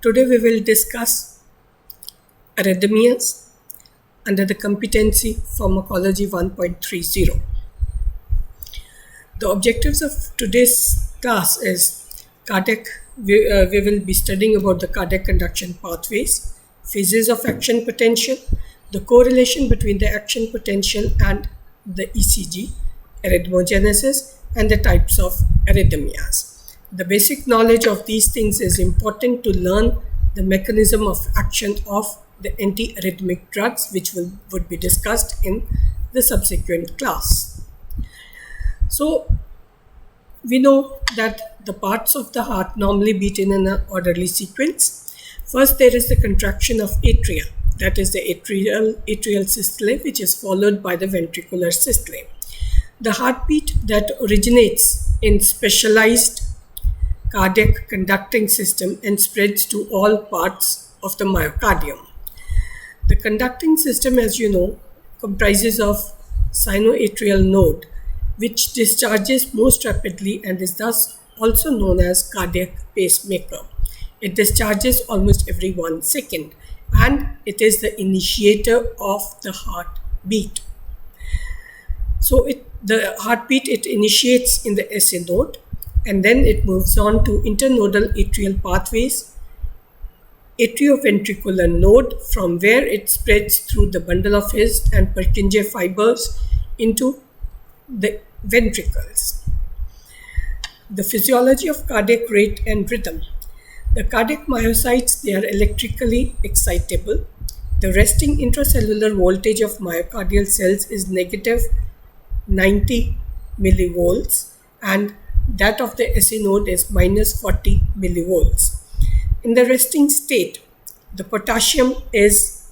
Today we will discuss arrhythmias under the competency pharmacology 1.30. The objectives of today's class is cardiac. We will be studying about the cardiac conduction pathways, phases of action potential, the correlation between the action potential and the ECG, arrhythmogenesis, and the types of arrhythmias. The basic knowledge of these things is important to learn the mechanism of action of the antiarrhythmic drugs, which would be discussed in the subsequent class. So, we know that the parts of the heart normally beat in an orderly sequence. First, there is the contraction of atria, that is the atrial systole, which is followed by the ventricular systole. The heartbeat that originates in specialized cardiac conducting system and spreads to all parts of the myocardium. The conducting system, as you know, comprises of sinoatrial node, which discharges most rapidly and is thus also known as cardiac pacemaker. It discharges almost every 1 second, and it is the initiator of the heartbeat. So the heartbeat initiates in the SA node, and then it moves on to internodal atrial pathways, atrioventricular node, from where it spreads through the bundle of His and Purkinje fibers into the ventricles. The physiology of cardiac rate and rhythm. The cardiac myocytes, they are electrically excitable. The resting intracellular voltage of myocardial cells is negative 90 millivolts, and that of the SA node is minus 40 millivolts. In the resting state, the potassium is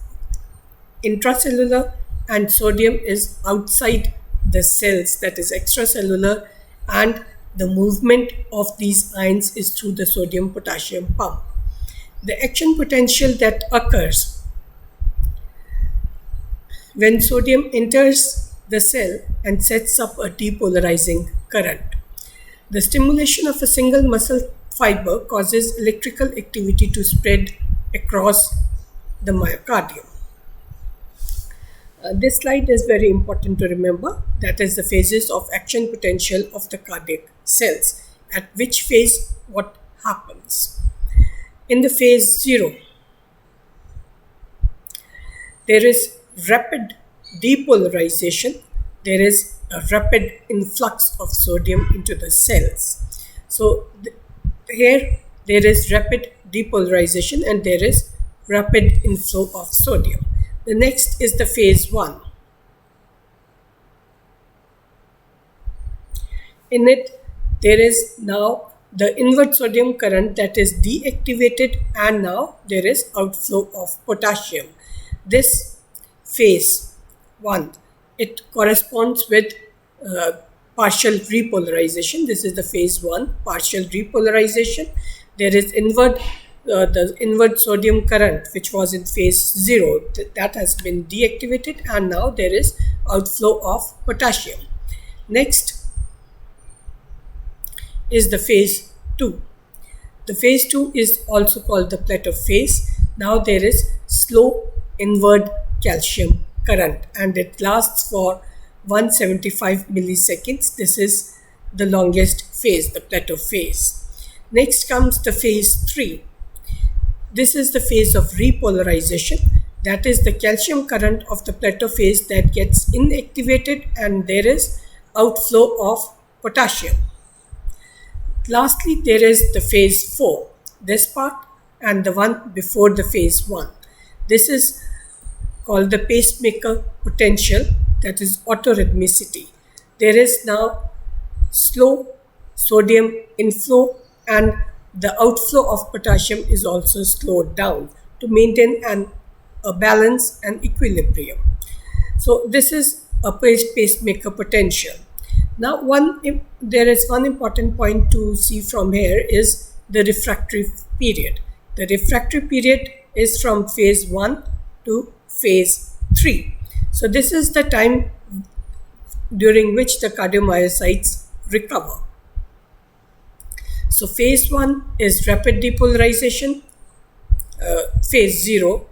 intracellular and sodium is outside the cells, that is extracellular, and the movement of these ions is through the sodium-potassium pump. The action potential that occurs when sodium enters the cell and sets up a depolarizing current. The stimulation of a single muscle fiber causes electrical activity to spread across the myocardium. This slide is very important to remember. That is the phases of action potential of the cardiac cells. At which phase what happens? In the phase 0, there is rapid depolarization. There is a rapid influx of sodium into the cells. So here there is rapid depolarization and there is rapid inflow of sodium. The next is the phase 1. In it, there is now the inward sodium current that is deactivated, and now there is outflow of potassium. This phase 1, it corresponds with partial repolarization. This is the phase 1, partial repolarization. There is the inward sodium current, which was in phase 0, that has been deactivated, and now there is outflow of potassium. Next is the phase 2. The phase 2 is also called the plateau phase. Now there is slow inward calcium current, and it lasts for 175 milliseconds. This is the longest phase, the plateau phase. Next comes the phase 3. This is the phase of repolarization. That is the calcium current of the plateau phase that gets inactivated, and there is outflow of potassium. Lastly, there is the phase 4, this part, and the one before the phase 1. This is called the pacemaker potential, that is autorhythmicity. There is now slow sodium inflow, and the outflow of potassium is also slowed down to maintain a balance and equilibrium. So this is a pacemaker potential. Now there is one important point to see from here is the refractory period. The refractory period is from phase 1 to phase 3. So this is the time during which the cardiomyocytes recover. So phase 1 is rapid depolarization. phase 0.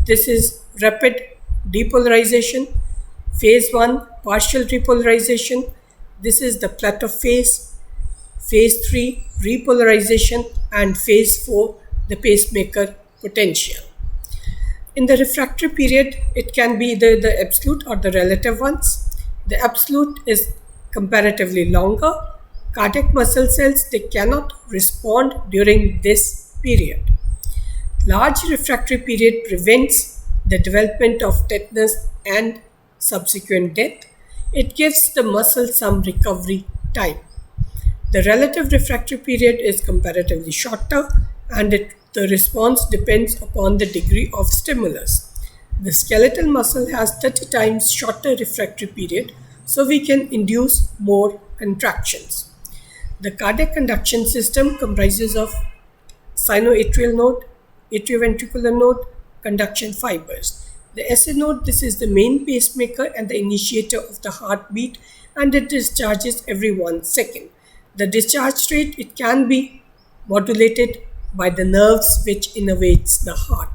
This is rapid depolarization. Phase 1, partial repolarization. This is the plateau phase. Phase 3, repolarization. And phase 4, the pacemaker potential. In the refractory period, it can be either the absolute or the relative ones. The absolute is comparatively longer. Cardiac muscle cells, they cannot respond during this period. Large refractory period prevents the development of tetanus and subsequent death. It gives the muscle some recovery time. The relative refractory period is comparatively shorter, and the response depends upon the degree of stimulus. The skeletal muscle has 30 times shorter refractory period, so we can induce more contractions. The cardiac conduction system comprises of sinoatrial node, atrioventricular node, conduction fibers. The SA node, this is the main pacemaker and the initiator of the heartbeat, and it discharges every 1 second. The discharge rate, it can be modulated by the nerves which innervates the heart.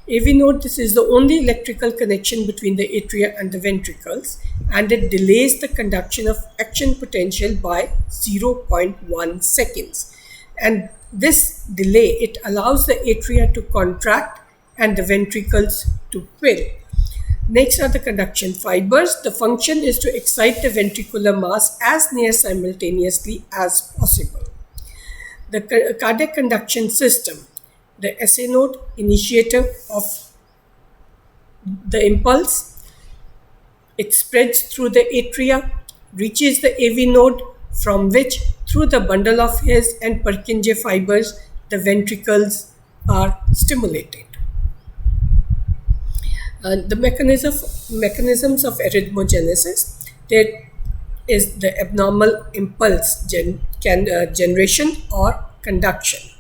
AV node, this is the only electrical connection between the atria and the ventricles, and it delays the conduction of action potential by 0.1 seconds. And this delay, it allows the atria to contract and the ventricles to fill. Next are the conduction fibers. The function is to excite the ventricular mass as near simultaneously as possible. The cardiac conduction system, the SA node, initiator of the impulse, it spreads through the atria, reaches the AV node, from which through the bundle of His and Purkinje fibers, the ventricles are stimulated. The mechanisms of arrhythmogenesis, there is the abnormal impulse generation or conduction.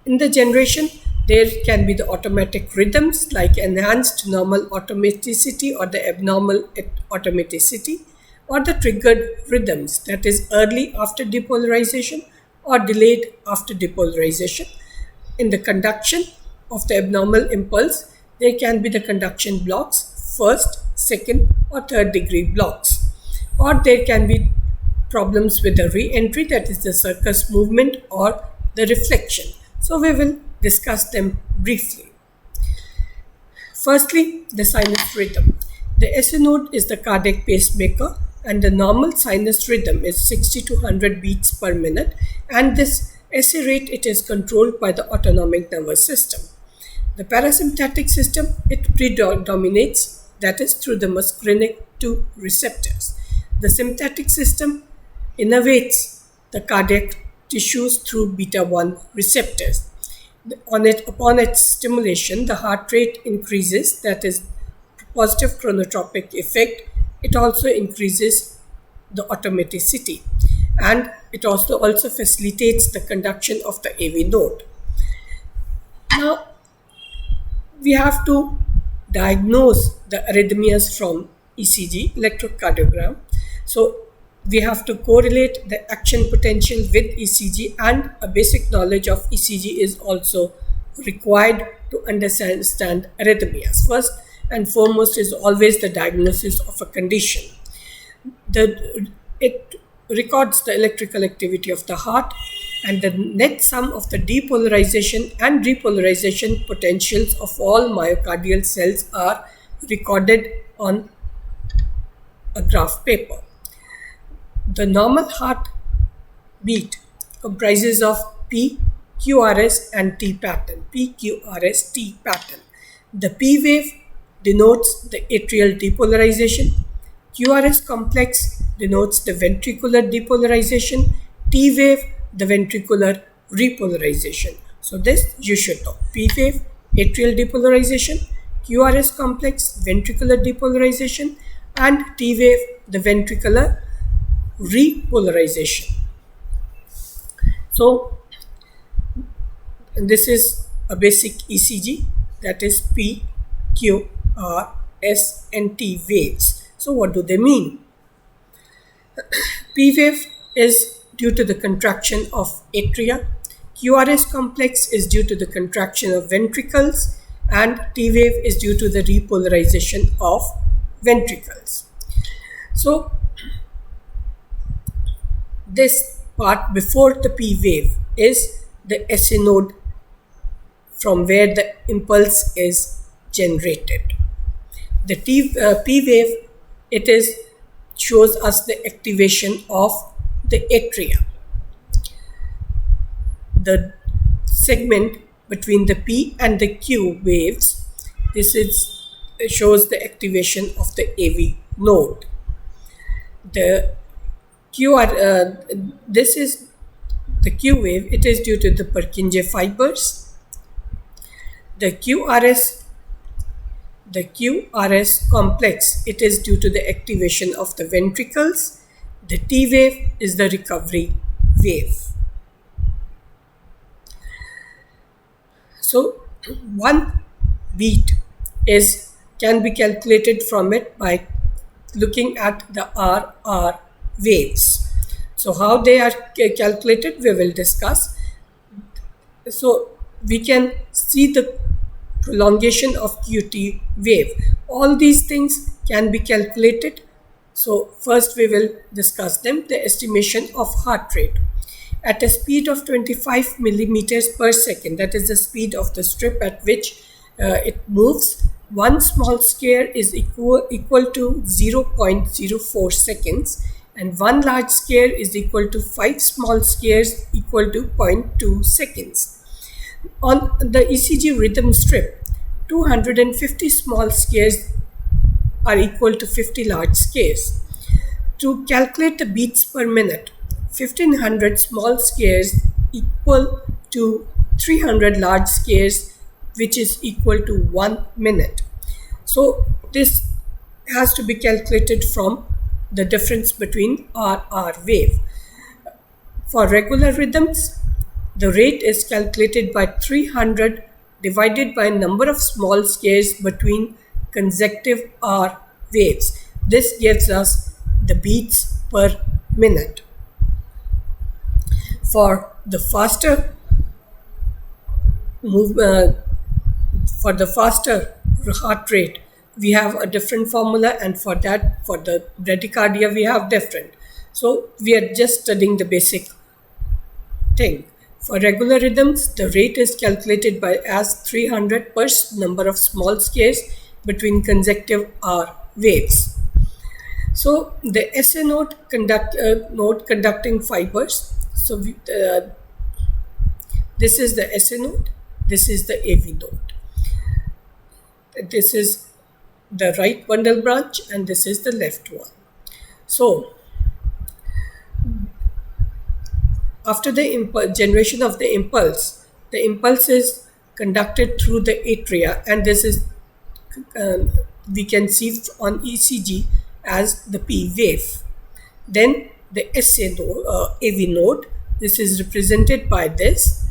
In the generation, there can be the automatic rhythms like enhanced normal automaticity or the abnormal automaticity, or the triggered rhythms, that is early after depolarization or delayed after depolarization. In the conduction of the abnormal impulse, there can be the conduction blocks, first, second or third degree blocks, or there can be problems with the re-entry, that is the circus movement or the reflection. So we will discuss them briefly. Firstly, the sinus rhythm. The SA node is the cardiac pacemaker, and the normal sinus rhythm is 60 to 100 beats per minute, and this SA rate, it is controlled by the autonomic nervous system. The parasympathetic system, it predominates, that is through the muscarinic 2 receptors. The sympathetic system innervates the cardiac tissues through beta 1 receptors. Upon its stimulation, the heart rate increases, that is positive chronotropic effect. It also increases the automaticity, and it also facilitates the conduction of the AV node. Now, we have to diagnose the arrhythmias from ECG, electrocardiogram. So we have to correlate the action potential with ECG, and a basic knowledge of ECG is also required to understand arrhythmias. First and foremost is always the diagnosis of a condition. It records the electrical activity of the heart, and the net sum of the depolarization and repolarization potentials of all myocardial cells are recorded on a graph paper. The normal heart beat comprises of P, QRS and T pattern. P, QRS, T pattern. The P wave denotes the atrial depolarization. QRS complex denotes the ventricular depolarization. T wave, the ventricular repolarization. So this you should know. P wave, atrial depolarization. QRS complex, ventricular depolarization. And T wave, the ventricular repolarization. So this is a basic ECG, that is P, Q, R, S and T waves. So what do they mean? P wave is due to the contraction of atria. QRS complex is due to the contraction of ventricles, and T wave is due to the repolarization of ventricles. So this part before the P wave is the SA node, from where the impulse is generated. The P wave, it is shows us the activation of the atria. The segment between the P and the Q waves, this shows the activation of the AV node. The this is the Q wave. It is due to the Purkinje fibers. The QRS complex, it is due to the activation of the ventricles. The T wave is the recovery wave. So one beat can be calculated from it by looking at the RR waves. So how they are calculated, we will discuss. So we can see the prolongation of QT wave. All these things can be calculated. So first we will discuss them. The estimation of heart rate. At a speed of 25 millimeters per second, that is the speed of the strip at which it moves, one small scare is equal to 0.04 seconds, and one large scare is equal to 5 small scares equal to 0.2 seconds. On the ECG rhythm strip, 250 small scares are equal to 50 large scares. To calculate the beats per minute, 1500 small scares equal to 300 large scares, which is equal to 1 minute. So this has to be calculated from the difference between RR wave. For regular rhythms, the rate is calculated by 300 divided by number of small scares between consecutive R waves. This gives us the beats per minute. For the faster heart rate, we have a different formula, and for the bradycardia we have different. So we are just studying the basic thing. For regular rhythms, the rate is calculated as 300 per number of small scares between consecutive R waves. So the SA node conducting fibers. So this is the SA node, this is the AV node. This is the right bundle branch and this is the left one. So after the generation of the impulse is conducted through the atria, and this is we can see on ECG as the P wave. Then the SA node, AV node, this is represented by this,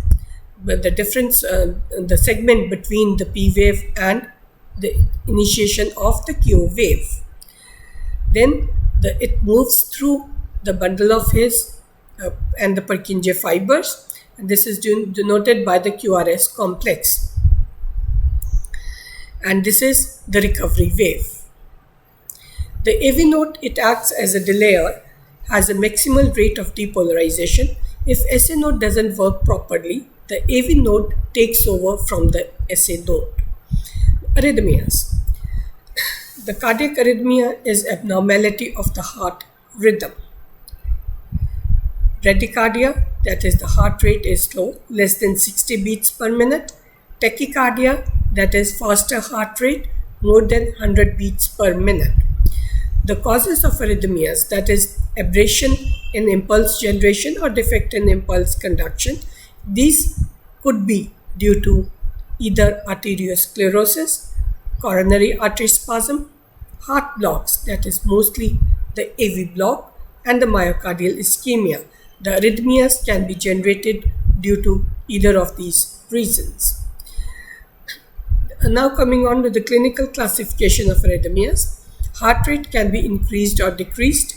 but the difference, the segment between the P wave and the initiation of the Q wave. Then it moves through the bundle of His and the Purkinje fibers, and this is denoted by the QRS complex. And this is the recovery wave. The AV node, it acts as a delayer, has a maximal rate of depolarization. If SA node doesn't work properly, the AV node takes over from the SA node. Arrhythmias. The cardiac arrhythmia is abnormality of the heart rhythm. Bradycardia, that is the heart rate is slow, less than 60 beats per minute. Tachycardia, that is faster heart rate, more than 100 beats per minute. The causes of arrhythmias, that is aberration in impulse generation or defect in impulse conduction, these could be due to either arteriosclerosis, coronary artery spasm, heart blocks, that is mostly the AV block, and the myocardial ischemia. The arrhythmias can be generated due to either of these reasons. Now coming on to the clinical classification of arrhythmias. Heart rate can be increased or decreased.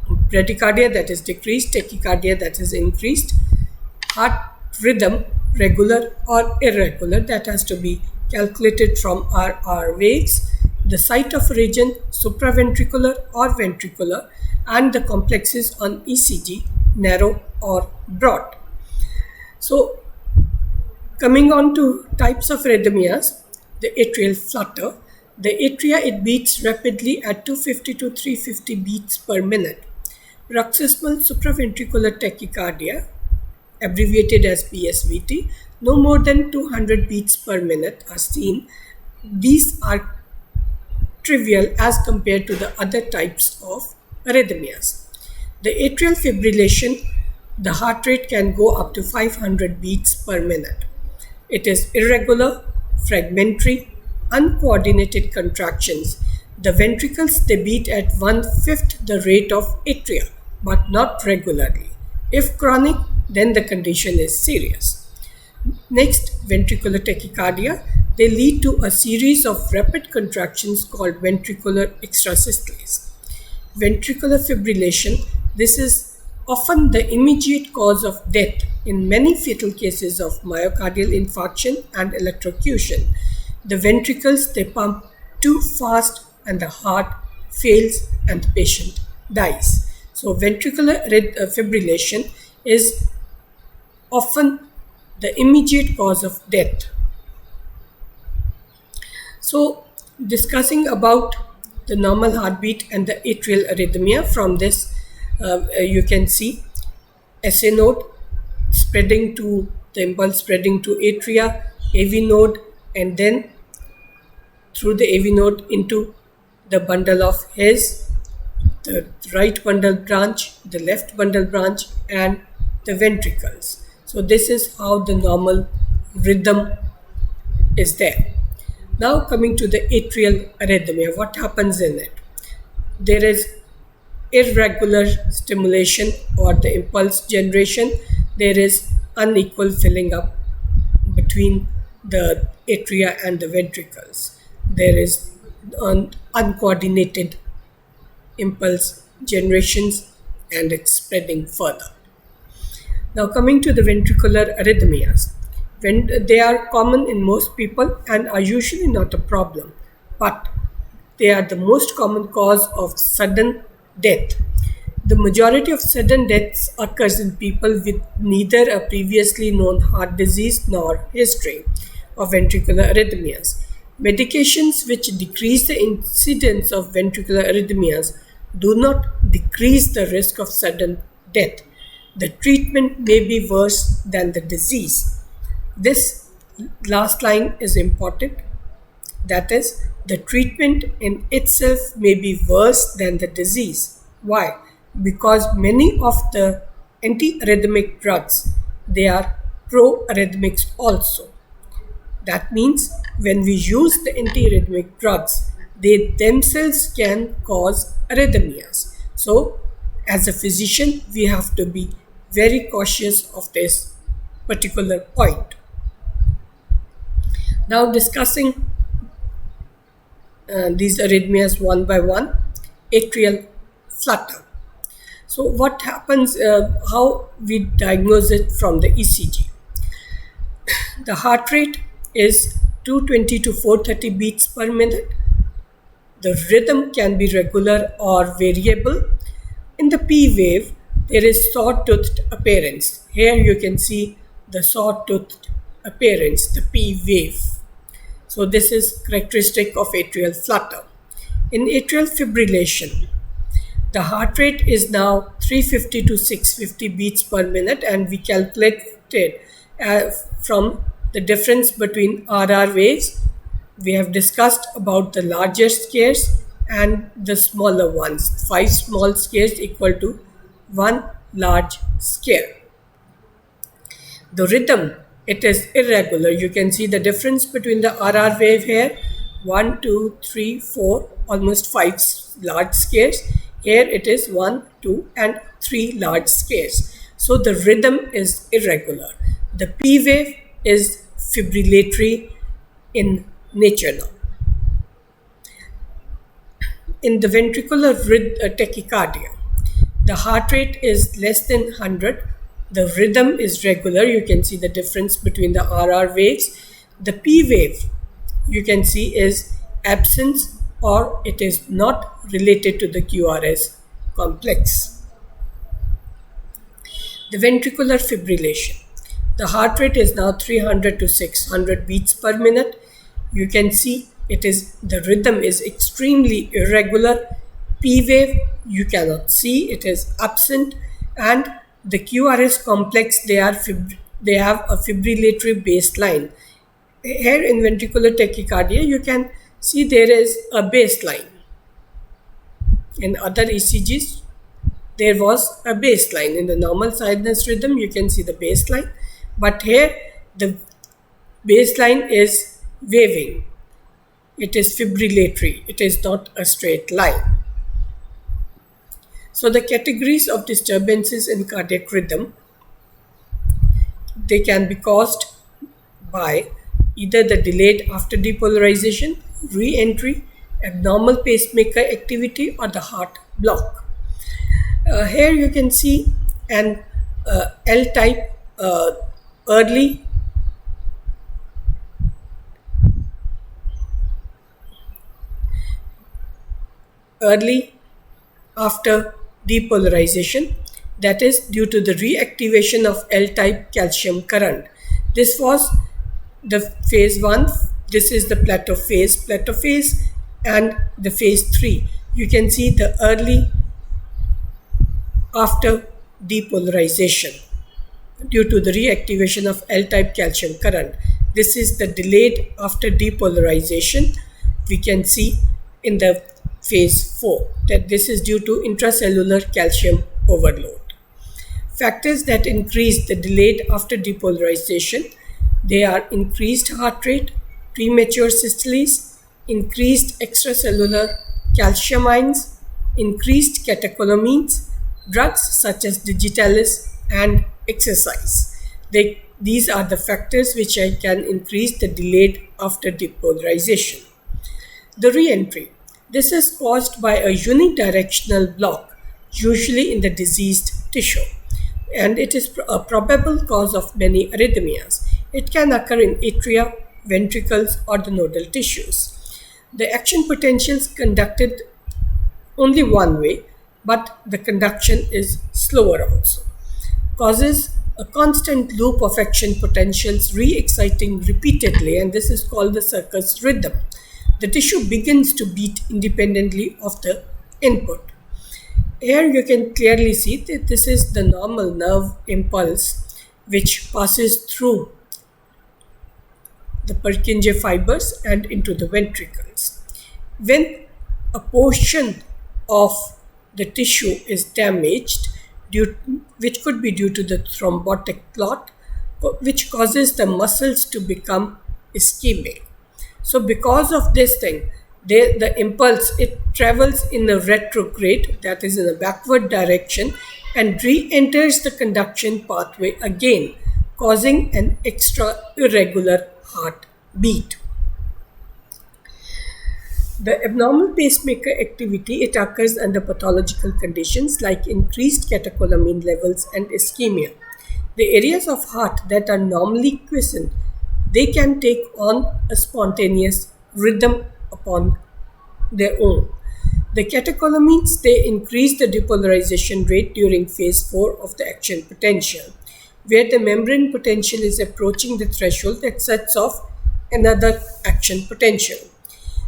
bradycardia, that is decreased, tachycardia, that is increased, heart rhythm, regular or irregular, that has to be calculated from RR waves, the site of origin, supraventricular or ventricular, and the complexes on ECG, narrow or broad. So, coming on to types of arrhythmias, the atrial flutter. The atria, it beats rapidly at 250 to 350 beats per minute. Paroxysmal supraventricular tachycardia, abbreviated as PSVT, no more than 200 beats per minute are seen. These are trivial as compared to the other types of arrhythmias. The atrial fibrillation, the heart rate can go up to 500 beats per minute. It is irregular, fragmentary, uncoordinated contractions. The ventricles, they beat at 1/5 the rate of atria, but not regularly. If chronic, then the condition is serious. Next, ventricular tachycardia. They lead to a series of rapid contractions called ventricular extrasystoles. Ventricular fibrillation, this is often the immediate cause of death in many fatal cases of myocardial infarction and electrocution. The ventricles, they pump too fast and the heart fails and the patient dies. So ventricular fibrillation is often the immediate cause of death. So discussing about the normal heartbeat and the atrial arrhythmia, from this you can see SA node spreading to the impulse spreading to atria, AV node, and then through the AV node into the bundle of His, the right bundle branch, the left bundle branch, and the ventricles. So this is how the normal rhythm is there. Now coming to the atrial arrhythmia, what happens in it? There is irregular stimulation or the impulse generation. There is unequal filling up between the atria and the ventricles. There is uncoordinated impulse generations and it's spreading further. Now coming to the ventricular arrhythmias. They are common in most people and are usually not a problem, but they are the most common cause of sudden death. The majority of sudden deaths occurs in people with neither a previously known heart disease nor history of ventricular arrhythmias. Medications which decrease the incidence of ventricular arrhythmias do not decrease the risk of sudden death. The treatment may be worse than the disease. This last line is important. That is, the treatment in itself may be worse than the disease. Why? Because many of the antiarrhythmic drugs, they are proarrhythmics also. That means when we use the antiarrhythmic drugs, they themselves can cause arrhythmias. So, as a physician, we have to be very cautious of this particular point. Now discussing these arrhythmias one by one. Atrial flutter. So what happens, how we diagnose it from the ECG? The heart rate is 220 to 430 beats per minute. The rhythm can be regular or variable. In the P wave, there is saw-toothed appearance. Here you can see the saw-toothed appearance, the P wave. So this is characteristic of atrial flutter. In atrial fibrillation, the heart rate is now 350 to 650 beats per minute, and we calculated from the difference between RR waves. We have discussed about the larger scares and the smaller ones. 5 small scares equal to 1 large scare. The rhythm, it is irregular. You can see the difference between the RR wave here. 1, 2, 3, 4, almost 5 large scares. Here it is 1, 2 and 3 large scares. So the rhythm is irregular. The P wave is fibrillatory in nature now. In the ventricular tachycardia, The heart rate is less than 100. The rhythm is regular. You can see the difference between the RR waves. The P wave, you can see, is absence or it is not related to the QRS complex. The ventricular fibrillation. The heart rate is now 300 to 600 beats per minute. You can see the rhythm is extremely irregular. P wave, you cannot see, it is absent, and the QRS complex, they have a fibrillatory baseline. Here in ventricular tachycardia, you can see there is a baseline. In other ECGs, there was a baseline. In the normal sinus rhythm, you can see the baseline, but here the baseline is waving. It is fibrillatory. It is not a straight line. So the categories of disturbances in cardiac rhythm, they can be caused by either the delayed after depolarization, re-entry, abnormal pacemaker activity, or the heart block. Here you can see an L-type early after depolarization, that is due to the reactivation of L-type calcium current. This was the phase 1, this is the plateau phase, and the phase 3. You can see the early after depolarization due to the reactivation of L-type calcium current. This is the delayed after depolarization. We can see in the phase 4 that this is due to intracellular calcium overload. Factors that increase the delayed after depolarization, they are increased heart rate, premature systoles, increased extracellular calcium ions, increased catecholamines, drugs such as digitalis, and exercise. These are the factors which can increase the delayed after depolarization. The re-entry. This is caused by a unidirectional block, usually in the diseased tissue, and it is a probable cause of many arrhythmias. It can occur in atria, ventricles, or the nodal tissues. The action potentials conducted only one way, but the conduction is slower also. Causes a constant loop of action potentials re-exciting repeatedly, and this is called the circus rhythm. The tissue begins to beat independently of the input. Here you can clearly see that this is the normal nerve impulse which passes through the Purkinje fibers and into the ventricles. When a portion of the tissue is damaged, which could be due to the thrombotic clot, which causes the muscles to become ischemic. So because of this thing, the impulse, it travels in a retrograde, that is in a backward direction, and re-enters the conduction pathway again, causing an extra irregular heartbeat. The abnormal pacemaker activity, it occurs under pathological conditions like increased catecholamine levels and ischemia. The areas of heart that are normally quiescent, they can take on a spontaneous rhythm upon their own. The catecholamines, they increase the depolarization rate during phase 4 of the action potential, where the membrane potential is approaching the threshold that sets off another action potential.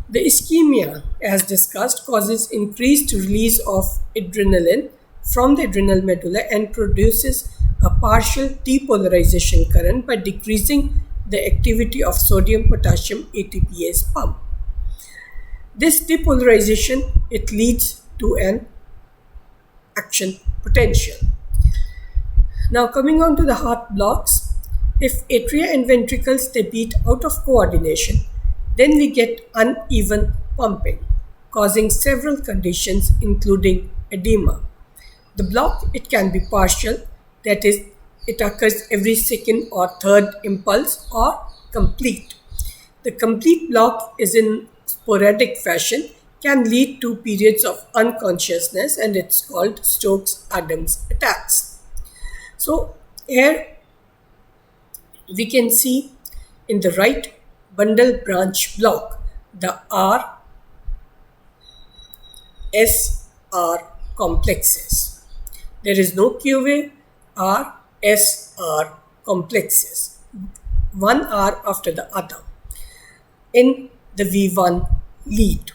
The ischemia, as discussed, causes increased release of adrenaline from the adrenal medulla and produces a partial depolarization current by decreasing the activity of sodium-potassium ATPase pump. This depolarization, it leads to an action potential. Now coming on to the heart blocks, if atria and ventricles, they beat out of coordination, then we get uneven pumping, causing several conditions including edema. The block, it can be partial, that is, it occurs every second or third impulse, or complete. The complete block is in sporadic fashion, can lead to periods of unconsciousness, and it's called Stokes-Adams attacks. So here we can see in the right bundle branch block the R-S-R complexes. There is no Q wave, R-S-R complexes, one R after the other in the V1 lead.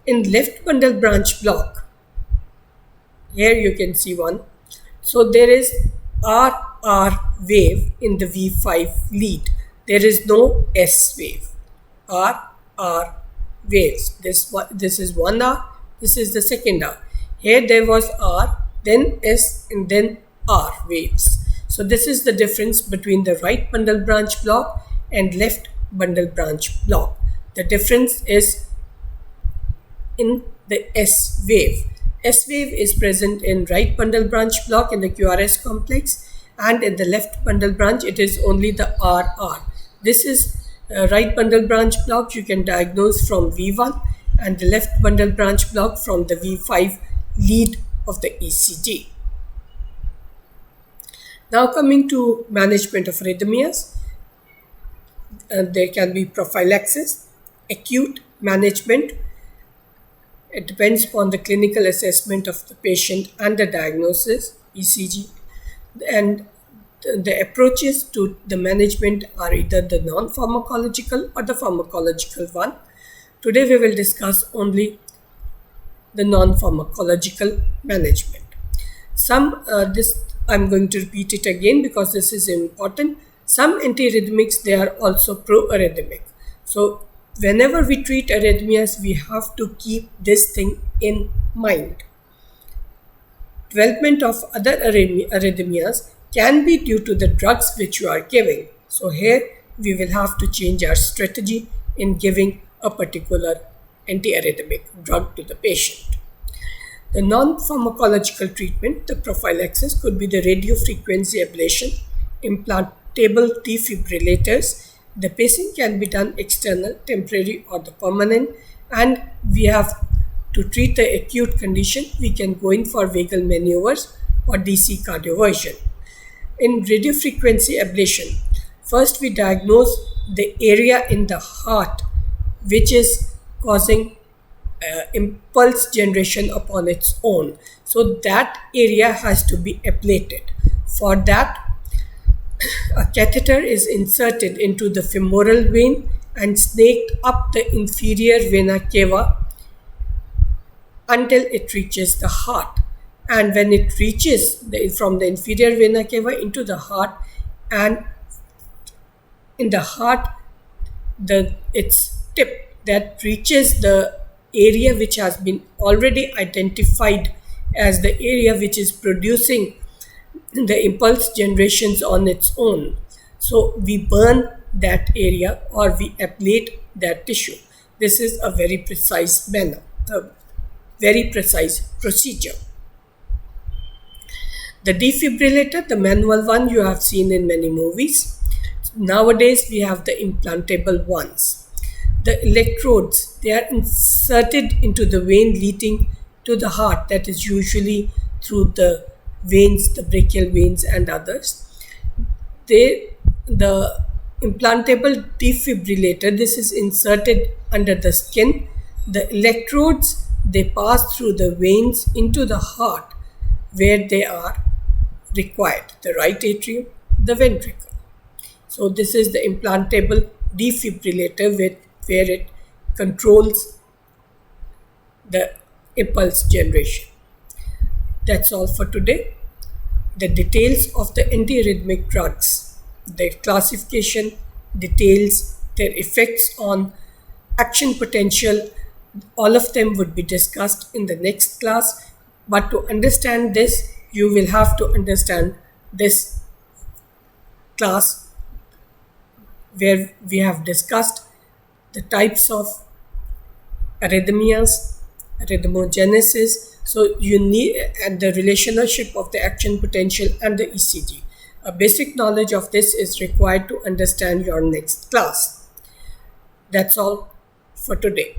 In left bundle branch block, here you can see one. So there is RR wave in the V5 lead. There is no S wave. RR waves. This is one R. This is the second R. Here there was R, then S, and then R waves. So this is the difference between the right bundle branch block and left bundle branch block. The difference is in the S wave. S wave is present in right bundle branch block in the QRS complex, and in the left bundle branch it is only the RR. This is right bundle branch block you can diagnose from V1, and the left bundle branch block from the V5 lead of the ECG. Now coming to management of arrhythmias, there can be prophylaxis, acute management. It depends upon the clinical assessment of the patient and the diagnosis, ECG. And the approaches to the management are either the non-pharmacological or the pharmacological one. Today we will discuss only the non-pharmacological management. I'm going to repeat it again because this is important. Some antiarrhythmics, they are also pro-arrhythmic. So whenever we treat arrhythmias, we have to keep this thing in mind. Development of other arrhythmias can be due to the drugs which you are giving. So here we will have to change our strategy in giving a particular antiarrhythmic drug to the patient. The non-pharmacological treatment, the prophylaxis, could be the radiofrequency ablation, implantable defibrillators. The pacing can be done external, temporary, or the permanent, and we have to treat the acute condition. We can go in for vagal maneuvers or DC cardioversion. In radiofrequency ablation, first we diagnose the area in the heart which is causing impulse generation upon its own. So that area has to be ablated. For that, a catheter is inserted into the femoral vein and snaked up the inferior vena cava until it reaches the heart. And when it reaches from the inferior vena cava into the heart, and in the heart, its tip that reaches the area which has been already identified as the area which is producing the impulse generations on its own. So we burn that area or we ablate that tissue. This is a very precise manner, a very precise procedure. The defibrillator, the manual one, you have seen in many movies. Nowadays we have the implantable ones. The electrodes, they are inserted into the vein leading to the heart, that is usually through the veins, the brachial veins and others. The implantable defibrillator, this is inserted under the skin. The electrodes, they pass through the veins into the heart where they are required, the right atrium, the ventricle. So this is the implantable defibrillator where it controls the impulse generation. That's all for today. The details of the antiarrhythmic drugs, their classification, details, their effects on action potential, all of them would be discussed in the next class. But to understand this, you will have to understand this class where we have discussed the types of arrhythmias, arrhythmogenesis. So you need and the relationship of the action potential and the ECG. A basic knowledge of this is required to understand your next class. That's all for today.